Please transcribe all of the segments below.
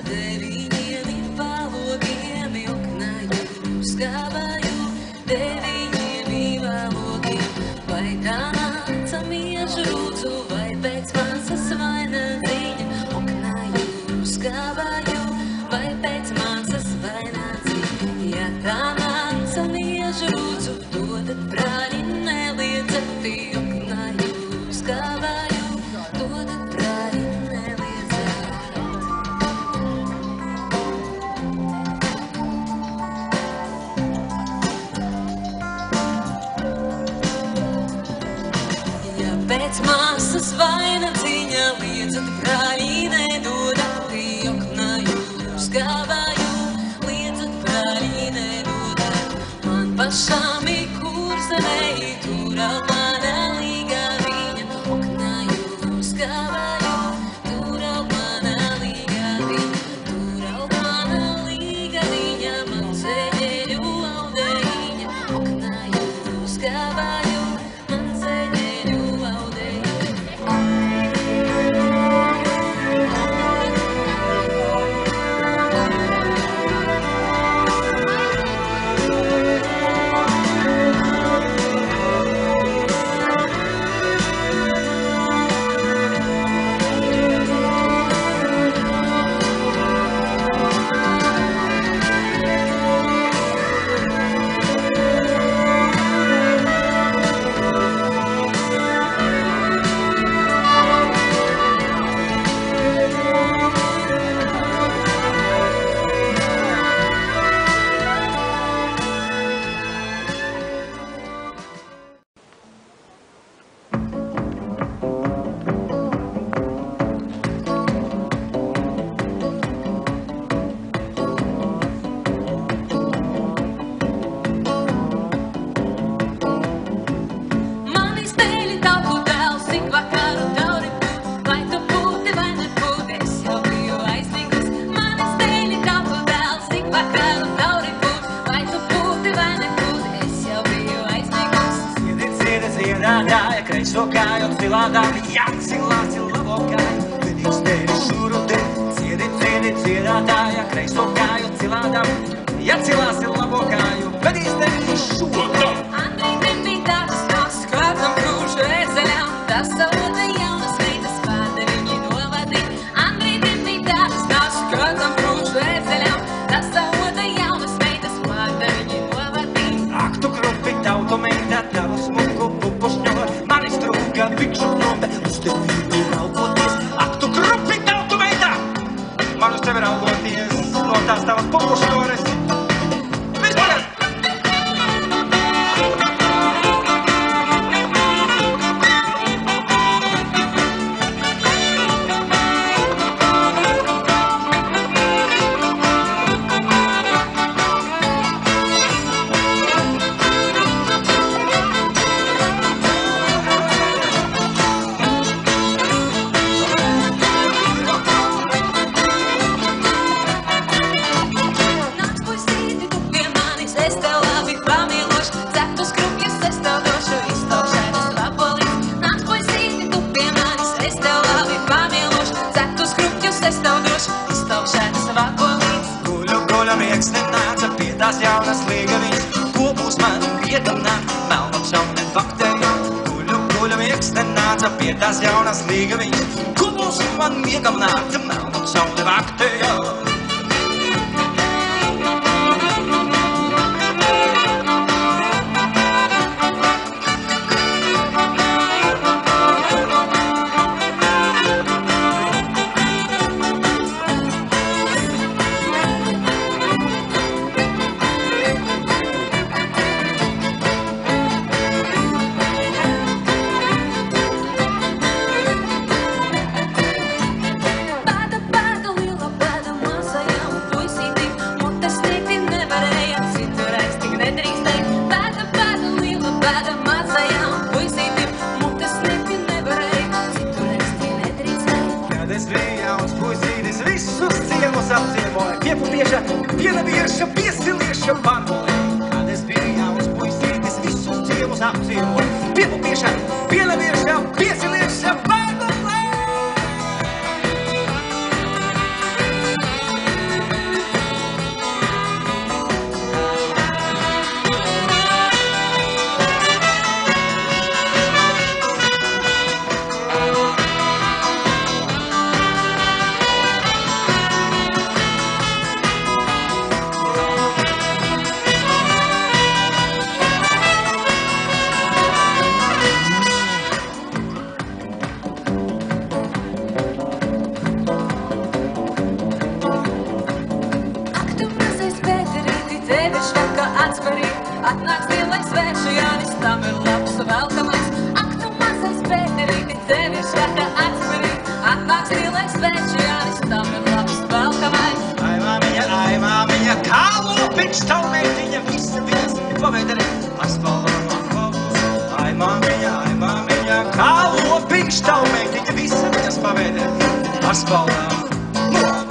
deviņiem valogiem, joknaju skābaju, deviņiem valogiem. Vai tā nāca miežu rūcu, vai pēc māsas vaina dziņa, oknaju skābaju, vai pēc māsas vaina dziņa. Ja tā nāca miežu rūcu, dodat brāļi neliedzat, oknaju skābaju, dodat brāļi neliedzat. Ja pēc māsas vaina dziņa, liedzat brāļi nedodat, oknaju skābaju, liedzat brāļi nedodat. Man pašām ir kurzemē, turā mana līga viņa, oknaju skābaju, turā mana līga viņa, turā mana līga viņa, man ceļeļu audeiņa, oknaju skābaju, man ceļeļu audeiņa. Mani spēļi tautu dēls, ik vakaru tauri būt, vai tu būti vai nebūti, es jau biju aizmigusi. Mani spēļi tautu dēls, ik vakaru tauri būt, vai tu būti vai nebūti, es jau biju aizmigusi. Ciedi, dziedātāja, kreiso kāju cilādāmi, jācilāsi labo kāju, vedīs tevi šuru te. Ciedi, dziedātāja, kreiso kāju cilādāmi, jācilāsi labo kāju, vedīs tevi šuru te. Andrei Demītātas nos klātam krūšu ērzeļām, tas sauda jaunas meitas vārda viņi novadīt. Andrei Demītātas nos klātam krūšu ērzeļām, tas sauda jaunas meitas vārda viņi novadīt. Ak, tu krupi tautu meita, tavu smuku pupušņot, mani strūka bikšu nombe, uz tevi ir raugoties. Ak, tu krupi tautu meita, man uz tevi raugoties, no tās tavas pupušņores. Vispār! Nāc puisīti, tu pie manis, es tev labi pamīlošu, ceptus krupjus es tev došu, iztaukšētas vabolīs. Nāc puisīti, tu pie manis, es tev labi pamīlošu, ceptus krupjus es tev došu, iztaukšētas vabolīs. Guļu miegs nenāca pie tās jaunas līgaviņas, ko būs man iedomnāt, melnam šaunet bakterijām. Guļu miegs nenāca pie tās jaunas līgaviņas, ko būs man iedomnāt, melnam šaunet bakterijām. Bāda, liela bāda mazajam puisītim, mutes teikt nevarēja, citurēs tik nedrīkstēja. Bāda, liela bāda mazajam puisītim, mutes teikt nevarēja, citurēs tik nedrīkstēja. Kad es biju jauns puisītis, visus ciemus apciemoja, piepupieša, pienabieša, piesilieša varbolē. Kad es biju jauns puisītis, visus ciemus apciemoja, piepupieša, pienabieša, piesilieša varbolē. paspalā.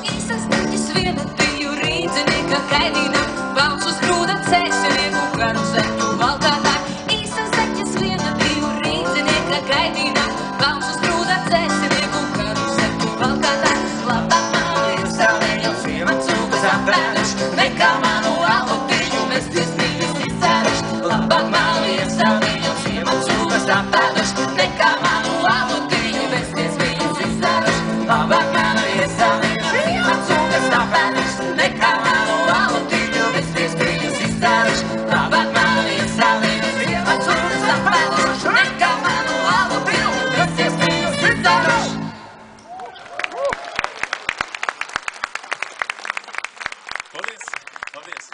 Īsas taķis viena biju rīdzinieku kaimiņa, valsts uz grūda cēsinieku karuseļu valkātāji. Īsas taķis viena biju rīdzinieku kaimiņa, valsts uz grūda cēsinieku karuseļu valkātāji. Labāk man ir savēļos iemacūkas apēduši, nekā manu alutiņu vesties viņus izcēruši. Labāk man ir savēļos iemacūkas apēduši, nekā manu alutiņu vesties viņus izcēruši. Labāk man ir savēļos iemacūkas apēduši, nekā manu alutiņu vesties viņus izcēruši. Labāk man ir savēļos iemacūkas apēduši, nekā manu alutiņu vesties viņus izcēruši. Paldies! Paldies!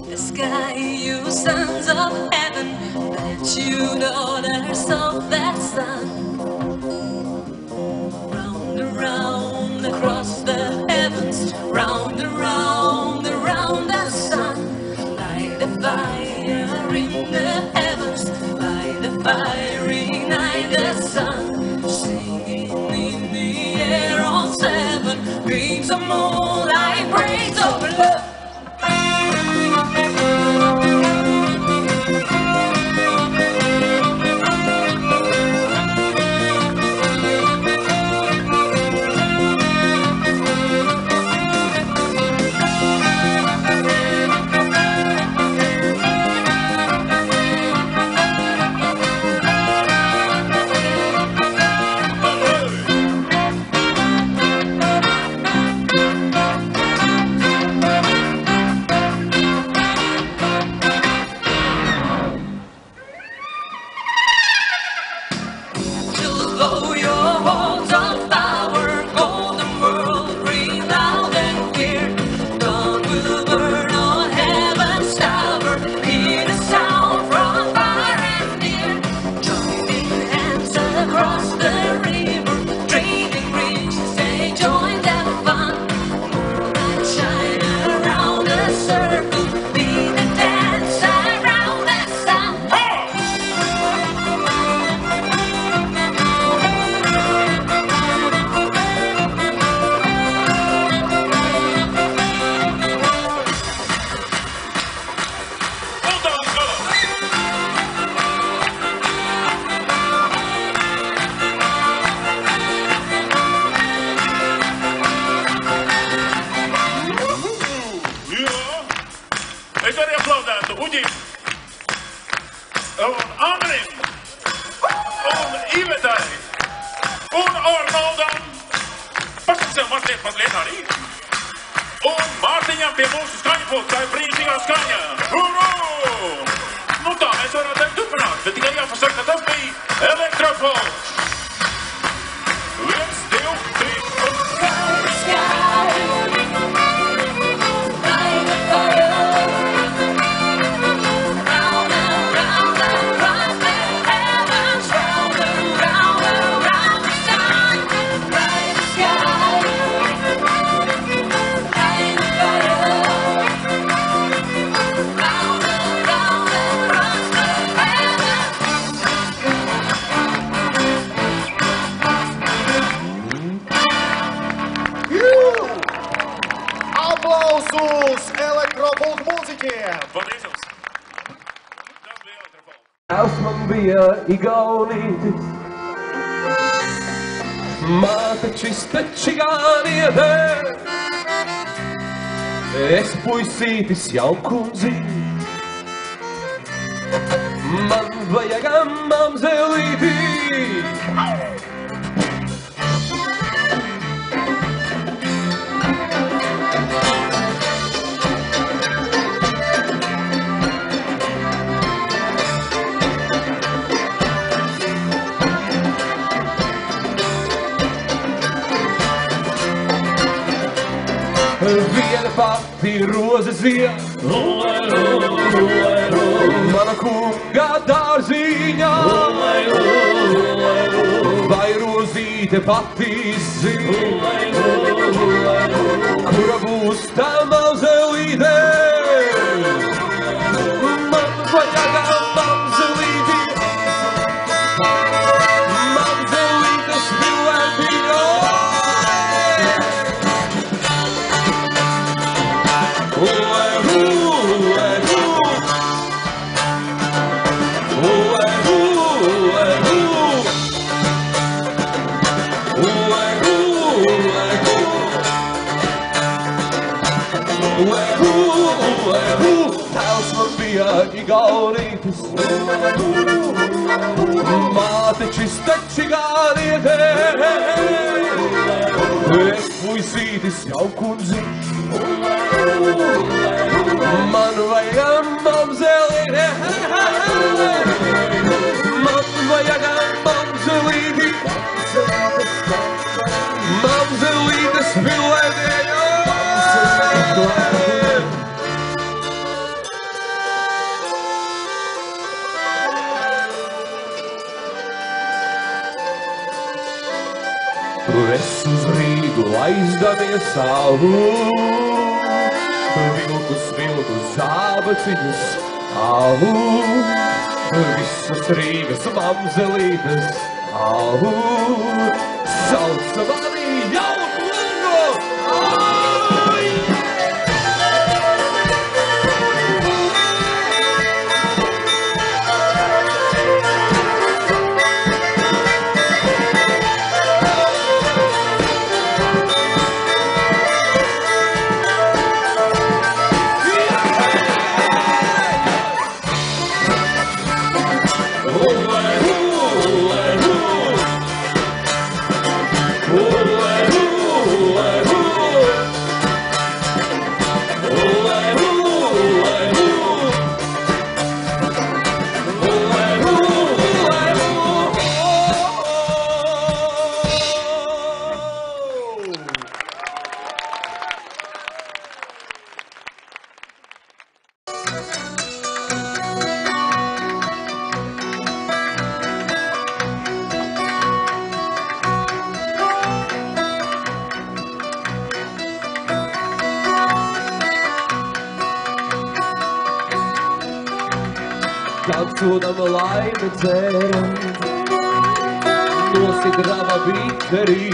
The sky, you sons of heaven, that you daughters of that sun. Round and round across the heavens, round and round around the sun. Light the fire in the heavens, light the fire ignite the sun. Singing in the air on seven, beams of moonlight, praise of love. Blow your horns of power, golden world, ring loud and clear. Dawn will burn on heaven's tower, hear the sound from far and near. Joining hands across the river, trading riches, they join the fun. Moonlight shine around the circle, be the dance around the sun. Es arī aplaudētu Uģim un Andrim un Ivetai un Arnoldam, pašam sev mazliet arī. Un Mārtiņam pie mūsu skaņpulta, tā ir brīnišķīgā skaņa. Uru! Nu tā, mēs varētu teikt turpināt, bet tikai jāpasaka, ka tas bija Elektrofolks. 1, 2, 3 un... Aplausus Elektropulka mūziķiem! Paldies jums! Tas bija Elektrofolks. Tēvs man bija igaunītis, mātečis taču jāniedē. Es puisītis jaukunzi, man vajag mamzelīti. Viena pati roze zied, mana kunga dārziņā, vai rozīte mazulīte pati zina, kura būs tā mazelīte. Man vajag mamzelīti, mamzelītes vilētiņo. Tēls man bija Igaunītis, māte čistečigāniete. Es puisītis jau kundziņš, man vajag mamzelīte. Man vajag mamzelīti, mamzelītes vilētiņo. Es uz Rīgu aizdamies savu, vilku zābaciņus avu, visas Rīgas mamzelītes avu, sauc mani jaunu lingo, ai! Tancodama laime dzeram, nosidrama biteri.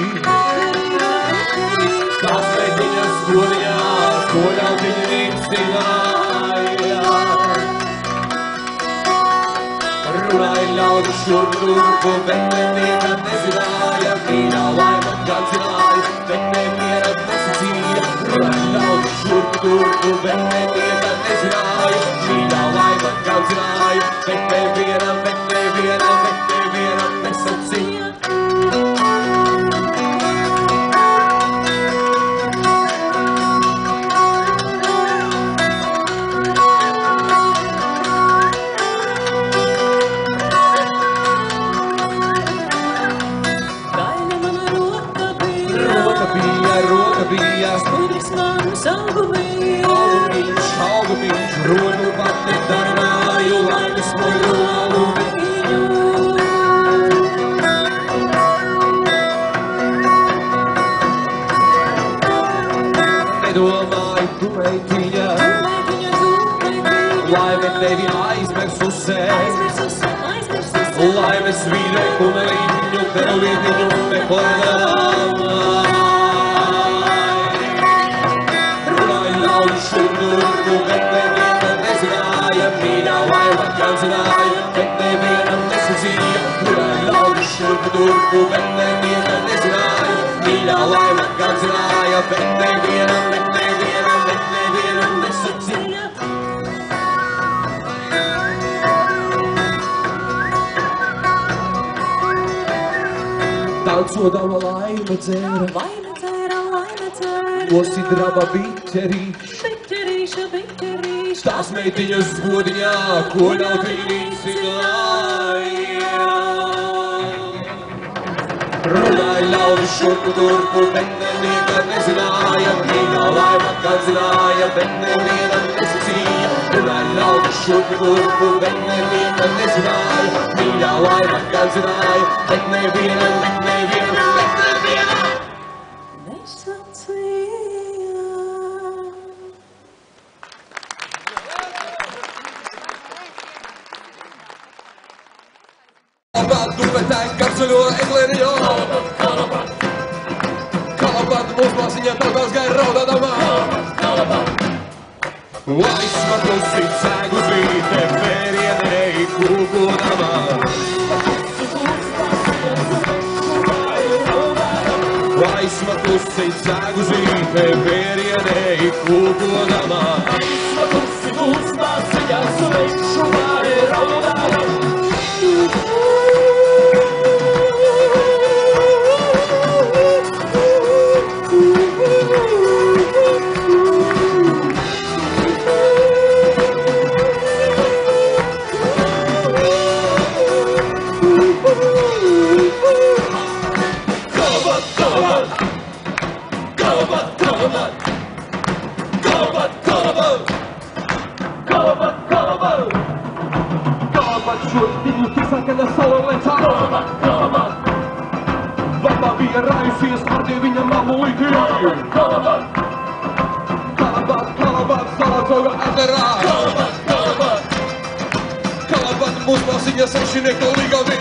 Tās meitiņas godījā, ko ļautiņa rīcināja. Runāja ļaudu šurp turpu, bet neviena nezināja. Mīļā laima gancināja, bet neviena nesacīja. Runāja ļaudu šurp turpu, bet neviena nezināja. Mīļā laima gancināja, bet neviena nesacīja. Augumiņš, rodu pati darināju, laimes moju augumiņu. Nedomāju, tu meitiņa, laime tevi aizmirsusē. Laimes vīrē, kuneliņu, tev vietiņu meklējām. Šurdu, bet neviena nezināja, mīļā laima gancināja, bet neviena nesacīja. Runāja ļaudu šurdu turpu, bet neviena nezināja, mīļā laima gancināja, bet neviena nesacīja. Tancodama laime dzēra, nosidrama biķerīša. Tās meitiņas godiņā, ko ļautiņa rīcināja. Runāja ļaudu šurpu turpu, bet neviena nezināja, mīļā laima gancināja, bet neviena nesacīja. Runāja ļaudu šurpu turpu, bet neviena nezināja, mīļā laima gancināja, bet neviena ceļo eglēnijā. Kalapat mūs māsiņā tautās gai raudādamā. Aizsma klusīt sēgu zīte, vērienei kūkodamā. Aizsma klusīt sēgu zīte, vērienei kūkodamā. Aizsma klusīt mūs māsiņā, sveišu māri raudādamā. Raisies pārtie viņa mamu līkī. Kalabat, Salacova ezerā. Kalabat, mūs māsiņa sešinieka līgavī.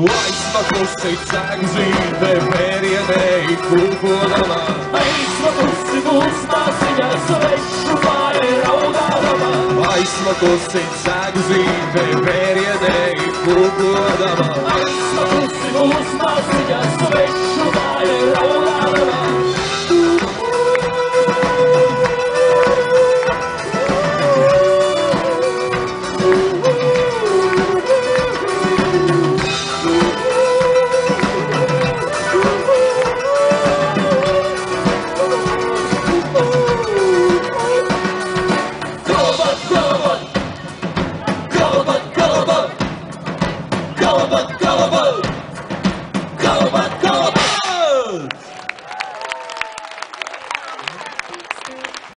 Aizsma klusīt sēgu zīte, vērienei kūkodamā. Aizsma klusīt mūs māsiņa, svešu māri raudādamā. Aizsma klusīt sēgu zīte, vērienei